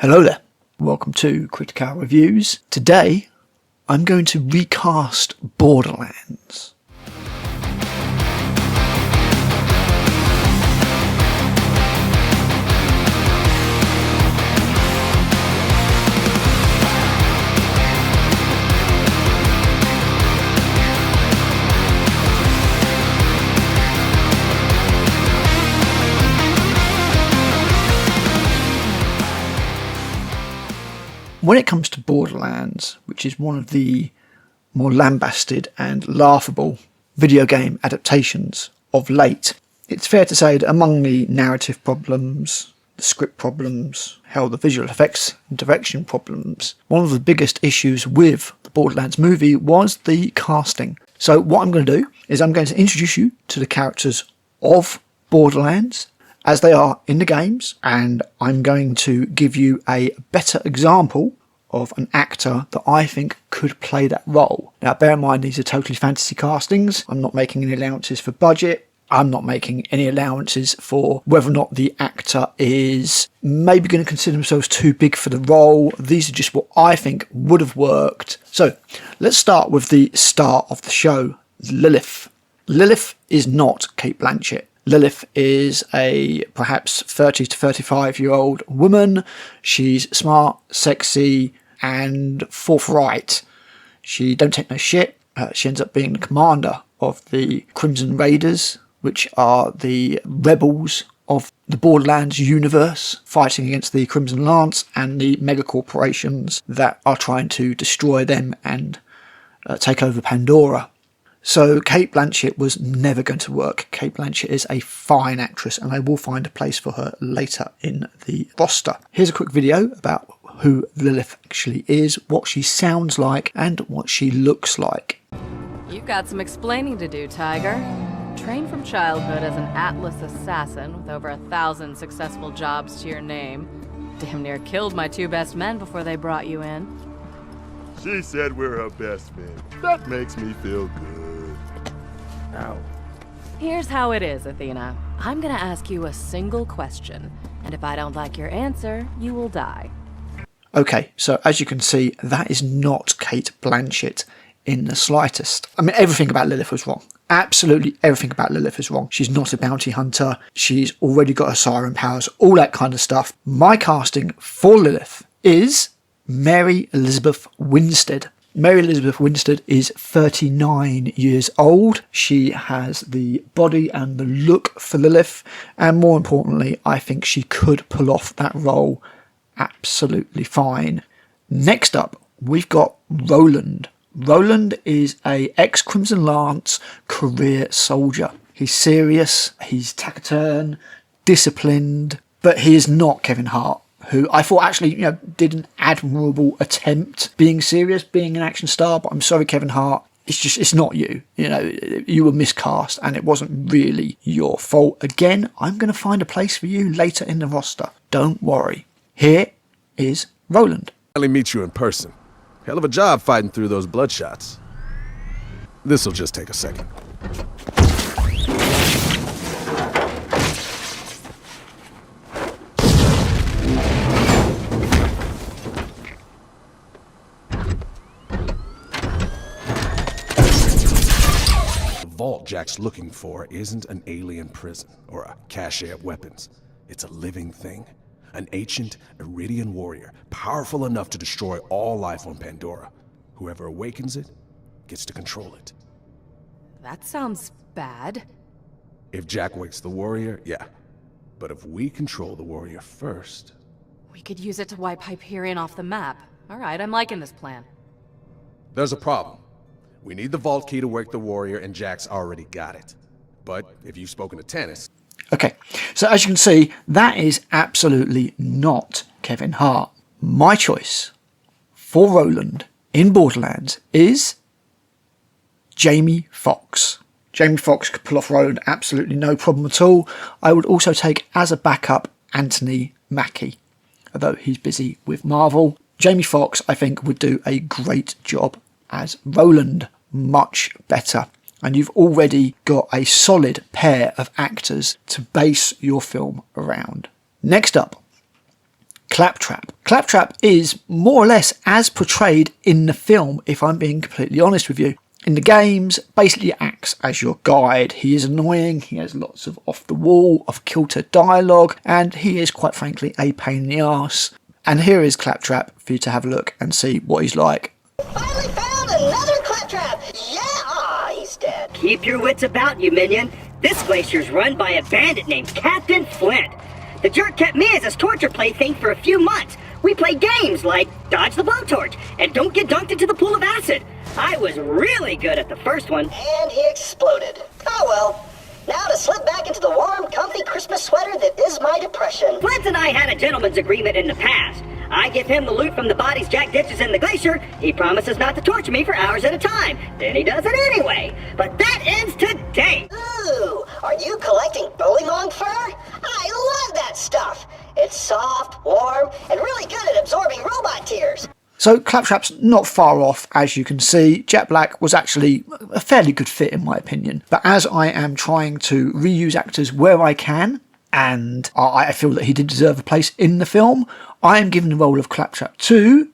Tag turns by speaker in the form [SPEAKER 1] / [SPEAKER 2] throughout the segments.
[SPEAKER 1] Hello there, welcome to Critic Reviews. Today I'm going to recast Borderlands. When it comes to Borderlands, which is one of the more lambasted and laughable video game adaptations of late, it's fair to say that among the narrative problems, the script problems, hell, the visual effects and direction problems, one of the biggest issues with the Borderlands movie was the casting. So what I'm going to do is I'm going to introduce you to the characters of Borderlands as they are in the games, and I'm going to give you a better example of an actor that I think could play that role. Now bear in mind, these are totally fantasy castings. I'm not making any allowances for budget. I'm not making any allowances for whether or not the actor is maybe going to consider themselves too big for the role. These are just what I think would have worked. So let's start with the star of the show, Lilith. Lilith is not Cate Blanchett. Lilith is a perhaps 30 to 35-year-old woman. She's smart, sexy, and forthright. She don't take no shit. She ends up being the commander of the Crimson Raiders, which are the rebels of the Borderlands universe, fighting against the Crimson Lance and the mega corporations that are trying to destroy them and take over Pandora. So Cate Blanchett was never going to work. Cate Blanchett is a fine actress, and I will find a place for her later in the roster. Here's a quick video about who Lilith actually is, what she sounds like, and what she looks like.
[SPEAKER 2] You've got some explaining to do, Tiger. Trained from childhood as an Atlas assassin with over 1,000 successful jobs to your name. Damn near killed my two best men before they brought you in.
[SPEAKER 3] She said we're her best men. That makes me feel good. Ow.
[SPEAKER 2] Here's how it is, Athena. I'm gonna ask you a single question, and if I don't like your answer, you will die.
[SPEAKER 1] Okay, so as you can see, that is not Cate Blanchett in the slightest. I mean, everything about Lilith was wrong. Absolutely everything about Lilith is wrong. She's not a bounty hunter. She's already got her siren powers, all that kind of stuff. My casting for Lilith is Mary Elizabeth Winstead. Mary Elizabeth Winstead is 39 years old. She has the body and the look for Lilith, and more importantly, I think she could pull off that role absolutely fine. Next up, we've got Roland. Roland is a ex-Crimson Lance career soldier. He's serious, he's taciturn, disciplined, but he is not Kevin Hart, who I thought actually, did an admirable attempt being serious, being an action star, but I'm sorry, Kevin Hart, it's not you. You were miscast, and it wasn't really your fault. Again, I'm going to find a place for you later in the roster. Don't worry. Here is Roland.
[SPEAKER 4] Finally meet you in person. Hell of a job fighting through those bloodshots. This'll just take a second. The vault Jack's looking for isn't an alien prison or a cache of weapons. It's a living thing. An ancient Iridian warrior, powerful enough to destroy all life on Pandora. Whoever awakens it gets to control it.
[SPEAKER 2] That sounds bad.
[SPEAKER 4] If Jack wakes the warrior, yeah. But if we control the warrior first...
[SPEAKER 2] We could use it to wipe Hyperion off the map. Alright, I'm liking this plan.
[SPEAKER 4] There's a problem. We need the vault key to wake the warrior, and Jack's already got it. But if you've spoken to Tennis...
[SPEAKER 1] Okay, so as you can see, that is absolutely not Kevin Hart. My choice for Roland in Borderlands is Jamie Foxx. Jamie Foxx could pull off Roland, absolutely no problem at all. I would also take as a backup Anthony Mackie, although he's busy with Marvel. Jamie Foxx, I think, would do a great job as Roland, much better. And you've already got a solid pair of actors to base your film around. Next up, Claptrap. Claptrap is more or less as portrayed in the film, if I'm being completely honest with you. In the games, basically acts as your guide. He is annoying, he has lots of off-the-wall, off-kilter dialogue, and he is, quite frankly, a pain in the arse. And here is Claptrap for you to have a look and see what he's like.
[SPEAKER 5] Finally found another Claptrap! Yeah! He's dead.
[SPEAKER 6] Keep your wits about you, minion. This glacier's run by a bandit named Captain Flint. The jerk kept me as his torture plaything for a few months. We played games like Dodge the Blowtorch and Don't Get Dunked into the Pool of Acid. I was really good at the first one.
[SPEAKER 5] And he exploded. Oh well. Now to slip back into the warm, comfy Christmas sweater that is my depression.
[SPEAKER 6] Flint and I had a gentleman's agreement in the past. I give him the loot from the bodies Jack ditches in the glacier. He promises not to torture me for hours at a time. Then he does it anyway. But that ends today.
[SPEAKER 5] Ooh, are you collecting bullymong fur? I love that stuff. It's soft, warm, and really good at absorbing robot tears.
[SPEAKER 1] So Claptrap's not far off, as you can see. Jet Black was actually a fairly good fit in my opinion. But as I am trying to reuse actors where I can, and I feel that he did deserve a place in the film, I am giving the role of Claptrap to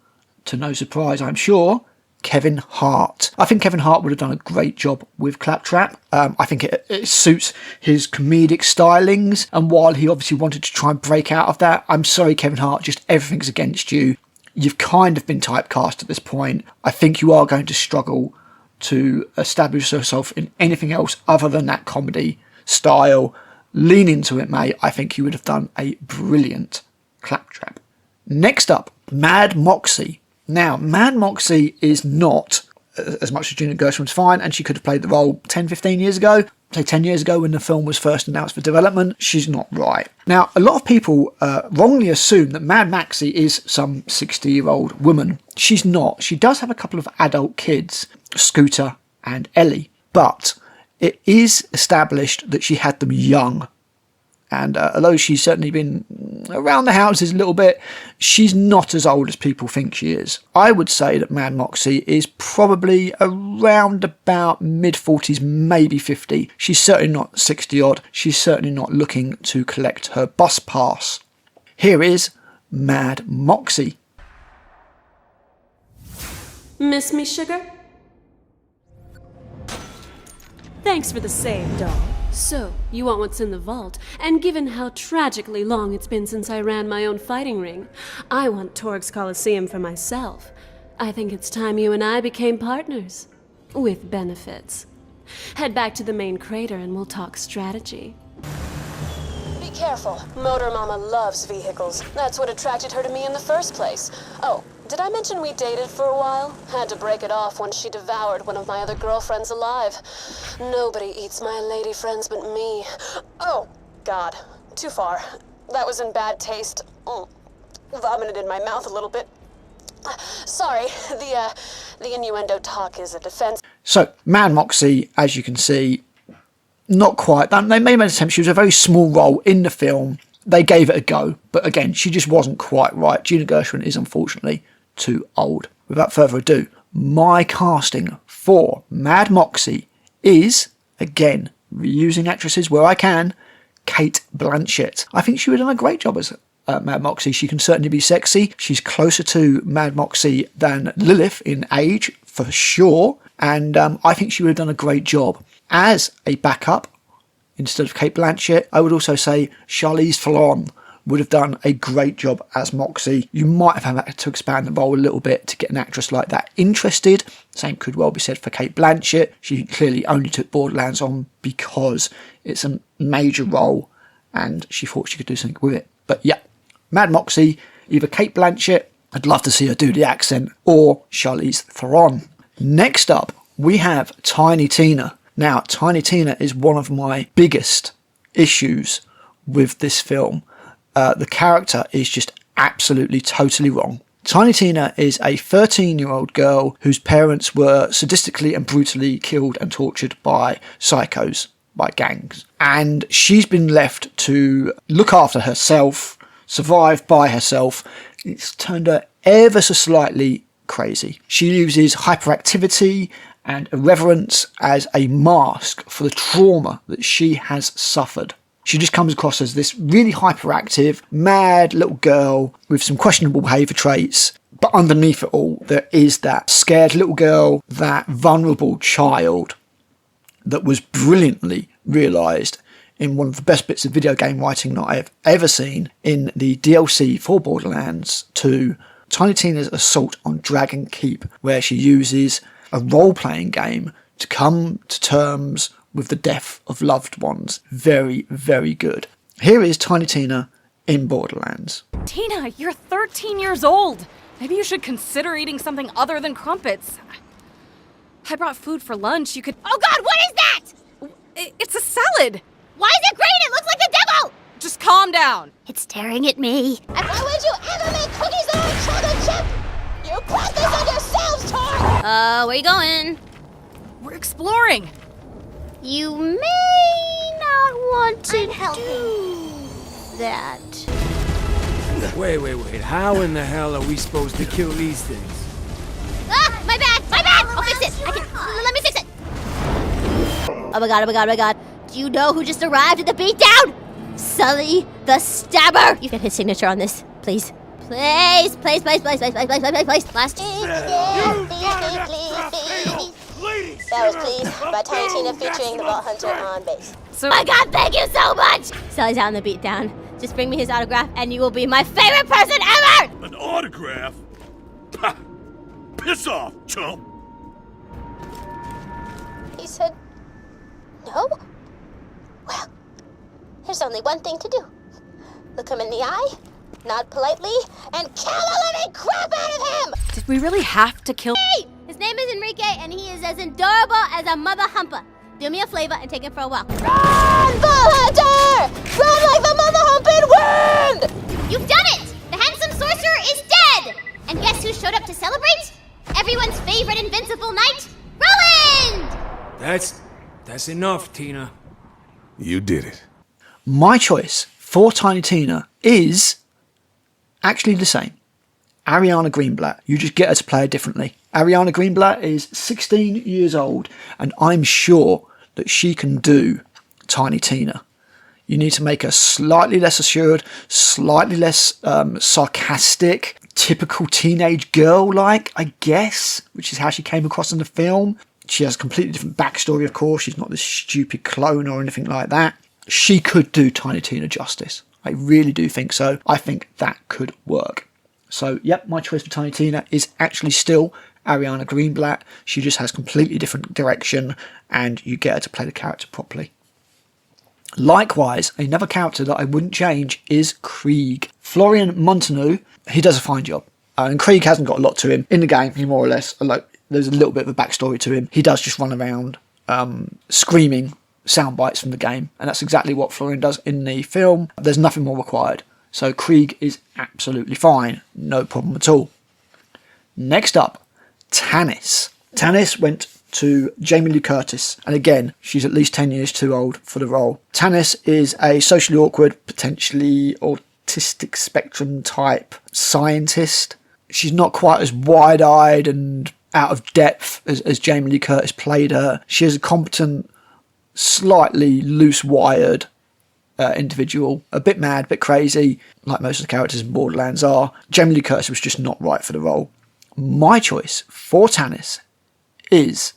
[SPEAKER 1] no surprise I'm sure, Kevin Hart. I think Kevin Hart would have done a great job with Claptrap. I think it suits his comedic stylings, and while he obviously wanted to try and break out of that, I'm sorry Kevin Hart, just everything's against you. You've kind of been typecast at this point. I think you are going to struggle to establish yourself in anything else other than that comedy style. Lean into it, mate. I think you would have done a brilliant Claptrap. Next up, Mad Moxie. Now, Mad Moxie is not as much as Gina Gershwin's fine, and she could have played the role 10, 15 years ago. Say 10 years ago when the film was first announced for development. She's not right. Now, a lot of people wrongly assume that Mad Moxie is some 60-year-old woman. She's not. She does have a couple of adult kids, Scooter and Ellie, but it is established that she had them young. And although she's certainly been around the houses a little bit, she's not as old as people think she is. I would say that Mad Moxie is probably around about mid-40s, maybe 50. She's certainly not 60-odd. She's certainly not looking to collect her bus pass. Here is Mad Moxie.
[SPEAKER 7] Miss me, sugar? Thanks for the save, doll. So, you want what's in the vault, and given how tragically long it's been since I ran my own fighting ring, I want Torg's Coliseum for myself. I think it's time you and I became partners. With benefits. Head back to the main crater and we'll talk strategy. Be careful. Motor Mama loves vehicles. That's what attracted her to me in the first place. Oh, did I mention we dated for a while? Had to break it off once she devoured one of my other girlfriends alive. Nobody eats my lady friends but me. Oh, God. Too far. That was in bad taste. Vomited in my mouth a little bit. Sorry, the innuendo talk is a defense.
[SPEAKER 1] So, Mad Moxie, as you can see, not quite. They made an attempt. She was a very small role in the film. They gave it a go, but again, she just wasn't quite right. Gina Gershwin is unfortunately too old. Without further ado, my casting for Mad Moxie is, again, reusing actresses where I can, Cate Blanchett. I think she would have done a great job as Mad Moxie. She can certainly be sexy. She's closer to Mad Moxie than Lilith in age, for sure. And I think she would have done a great job. As a backup, instead of Cate Blanchett, I would also say Charlize Theron would have done a great job as Moxie. You might have had to expand the role a little bit to get an actress like that interested. Same could well be said for Cate Blanchett. She clearly only took Borderlands on because it's a major role and she thought she could do something with it. But yeah, Mad Moxie, either Cate Blanchett, I'd love to see her do the accent, or Charlize Theron. Next up, we have Tiny Tina. Now, Tiny Tina is one of my biggest issues with this film. The character is just absolutely, totally wrong. Tiny Tina is a 13-year-old girl whose parents were sadistically and brutally killed and tortured by psychos, by gangs. And she's been left to look after herself, survive by herself. It's turned her ever so slightly crazy. She uses hyperactivity and irreverence as a mask for the trauma that she has suffered. She just comes across as this really hyperactive, mad little girl with some questionable behaviour traits. But underneath it all, there is that scared little girl, that vulnerable child that was brilliantly realised in one of the best bits of video game writing that I have ever seen in the DLC for Borderlands 2, Tiny Tina's Assault on Dragon Keep, where she uses a role-playing game to come to terms with the death of loved ones. Very, very good. Here is Tiny Tina in Borderlands.
[SPEAKER 2] Tina, you're 13 years old. Maybe you should consider eating something other than crumpets. I brought food for lunch. You could...
[SPEAKER 8] Oh God, what is that?
[SPEAKER 2] It's a salad.
[SPEAKER 8] Why is it green? It looks like the devil!
[SPEAKER 2] Just calm down.
[SPEAKER 8] It's staring at me. And why would you ever make cookies that are chocolate chip? You brought this on yourselves, Tor! Where you going?
[SPEAKER 2] We're exploring.
[SPEAKER 8] You may not want to do that.
[SPEAKER 9] Wait. How in the hell are we supposed to kill these things?
[SPEAKER 8] Ah! My bad! I'll fix it! Let me fix it! Oh my god. Do you know who just arrived at the beatdown? Sully the Stabber! You get his signature on this, please. Please. Last. That was Please by Tiny Tina featuring the Vault Hunter on bass.
[SPEAKER 2] So,
[SPEAKER 8] My god, thank you so much! Sully's out on the beatdown. Just bring me his autograph and you will be my favorite person ever!
[SPEAKER 3] An autograph? Pah! Piss off, chump!
[SPEAKER 8] He said, no? Well, there's only one thing to do. Look him in the eye, nod politely, and kill the living crap out of him!
[SPEAKER 2] did we really have to kill...
[SPEAKER 8] Hey! His name is Enrique, and he is as adorable as a mother humper. Do me a favor and take him for a walk. Run, Vault Hunter! Run like the mother humping wind! You've done it! The handsome sorcerer is dead! And guess who showed up to celebrate? Everyone's favorite invincible knight, Roland!
[SPEAKER 9] That's enough, Tina.
[SPEAKER 4] You did it.
[SPEAKER 1] My choice for Tiny Tina is actually the same. Ariana Greenblatt. You just get her to play her differently. Ariana Greenblatt is 16 years old, and I'm sure that she can do Tiny Tina. You need to make her slightly less assured, slightly less sarcastic, typical teenage girl-like, I guess, which is how she came across in the film. She has a completely different backstory, of course. She's not this stupid clone or anything like that. She could do Tiny Tina justice. I really do think so. I think that could work. So, yep, my choice for Tiny Tina is actually still Ariana Greenblatt. She just has completely different direction, and you get her to play the character properly. Likewise, another character that I wouldn't change is Krieg. Florian Montanou, he does a fine job. And Krieg hasn't got a lot to him. In the game, he more or less, there's a little bit of a backstory to him. He does just run around screaming sound bites from the game, and that's exactly what Florian does in the film. There's nothing more required. So Krieg is absolutely fine, no problem at all. Next up, Tannis. Tannis went to Jamie Lee Curtis, and again, she's at least 10 years too old for the role. Tannis is a socially awkward, potentially autistic spectrum type scientist. She's not quite as wide-eyed and out of depth as Jamie Lee Curtis played her. She is a competent, slightly loose-wired individual, a bit mad, a bit crazy, like most of the characters in Borderlands are. Jamie Lee Curtis was just not right for the role. My choice for Tannis is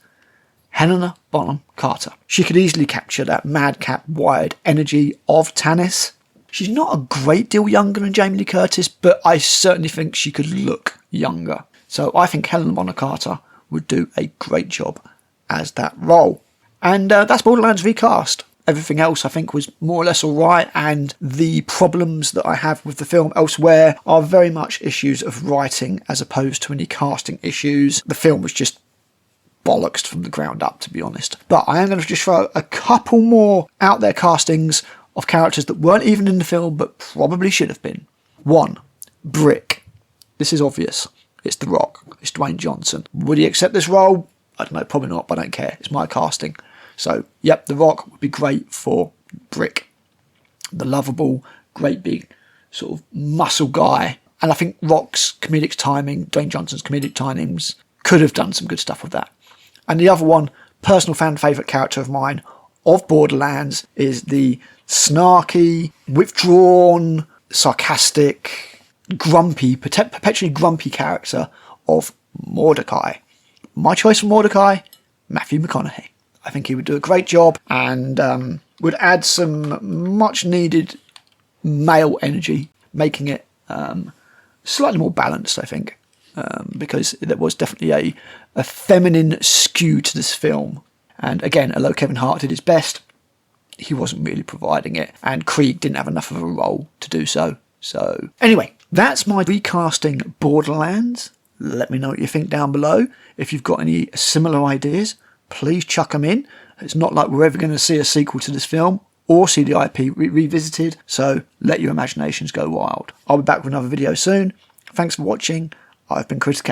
[SPEAKER 1] Helena Bonham Carter. She could easily capture that madcap, wired energy of Tannis. She's not a great deal younger than Jamie Lee Curtis, but I certainly think she could look younger. So I think Helena Bonham Carter would do a great job as that role. And that's Borderlands Recast. Everything else I think was more or less alright, and the problems that I have with the film elsewhere are very much issues of writing as opposed to any casting issues. The film was just bollocks from the ground up, to be honest. But I am going to just throw a couple more out there castings of characters that weren't even in the film but probably should have been. 1. Brick. This is obvious. It's The Rock. It's Dwayne Johnson. Would he accept this role? I don't know, probably not, but I don't care. It's my casting. So, yep, The Rock would be great for Brick. The lovable, great big sort of muscle guy. And I think Rock's comedic timing, Dwayne Johnson's comedic timings, could have done some good stuff with that. And the other one, personal fan favourite character of mine, of Borderlands is the snarky, withdrawn, sarcastic, grumpy, perpetually grumpy character of Mordecai. My choice for Mordecai, Matthew McConaughey. I think he would do a great job and would add some much needed male energy, making it slightly more balanced, I think, because there was definitely a feminine skew to this film. And again, although Kevin Hart did his best, he wasn't really providing it, and Krieg didn't have enough of a role to do so. So anyway, that's my recasting Borderlands. Let me know what you think down below. If you've got any similar ideas, please chuck them in. It's not like we're ever going to see a sequel to this film or see the IP revisited, so let your imaginations go wild. I'll be back with another video soon. Thanks for watching. I've been Critic.